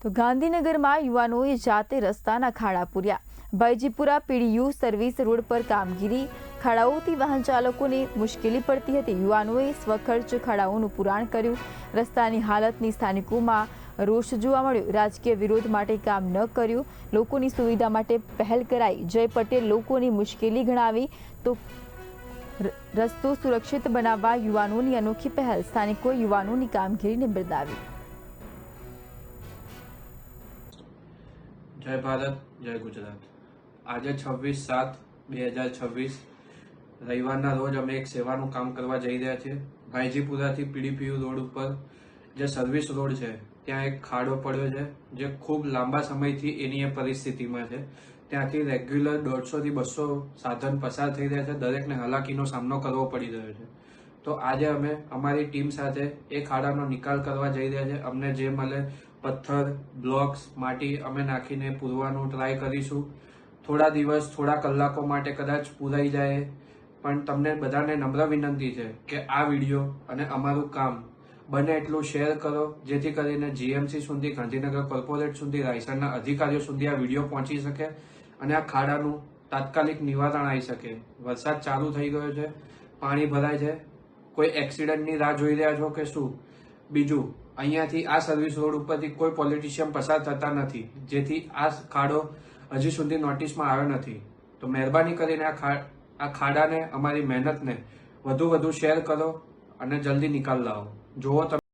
તો ગાંધીનગરમાં યુવાનોએ જાતે રસ્તાના ખાડા પૂર્યા। ભાઈજીપુરા પીડીયુ સર્વિસ રોડ પર કામગીરી ખાડાઓથી વાહન ચાલકોને મુશ્કેલી પડતી હતી। યુવાનોએ સ્વખર્ચ ખાડાઓનું પુરાણ કર્યું। રસ્તાની હાલતની સ્થાનિકોમાં રોષ જોવા મળ્યો। રાજકીય વિરોધ માટે કામ ન કર્યું, લોકોની સુવિધા માટે પહેલ કરાઈ। જય પટેલ લોકોની મુશ્કેલી ગણાવી તો રસ્તો સુરક્ષિત બનાવવા યુવાનોની અનોખી પહેલ। સ્થાનિકોએ યુવાનોની કામગીરીને બિરદાવી। जय भारत जय गुजरात। आज 26/7/2026 रविवाરના રોજ અમે એક સેવાનું કામ કરવા જઈ રહ્યા છીએ। ભાઈજીપુરાથી પીડીપીયુ રોડ ઉપર જે સર્વિસ રોડ છે ત્યાં એક ખાડો પડ્યો છે જે ખૂબ લાંબા સમયથી એની એ પરિસ્થિતિમાં છે। ત્યાંથી રેગ્યુલર 150 થી 200 સાધન પસાર થઈ રહ્યા છે। દરેકને હાલાકીનો સામનો કરવો પડી રહ્યો છે। તો આજે અમે અમારી ટીમ સાથે એ ખાડાનો નિકાલ કરવા જઈ રહ્યા છે। અમને જે મળે પથ્થર, બ્લોક્સ, માટી અમે નાખીને પૂરવાનું ટ્રાય કરીશું। થોડા દિવસ, થોડા કલાકો માટે કદાચ પૂરાઈ જાય, પણ તમને બધાને નમ્ર વિનંતી છે કે આ વિડીયો અને અમારું કામ બને એટલું શેર કરો, જેથી કરીને જીએમસી સુધી, ગાંધીનગર કોર્પોરેટ સુધી, રાયસરના અધિકારીઓ સુધી આ વિડીયો પહોંચી શકે અને આ ખાડાનું તાત્કાલિક નિવારણ આવી શકે। વરસાદ ચાલુ થઈ ગયો છે, પાણી ભરાય છે, કોઈ એક્સિડન્ટની રાહ જોઈ રહ્યા છો કે શું? બીજું, અહીંયાથી આ સર્વિસ રોડ ઉપરથી કોઈ પોલિટિશિયન પસાર થતા નથી, જેથી આ ખાડો હજી સુધી નોટિસમાં આવ્યો નથી। તો મહેરબાની કરીને આ ખાડાને, અમારી મહેનતને વધુ શેર કરો અને જલ્દી નિકાલ લાવો। જોવો તમે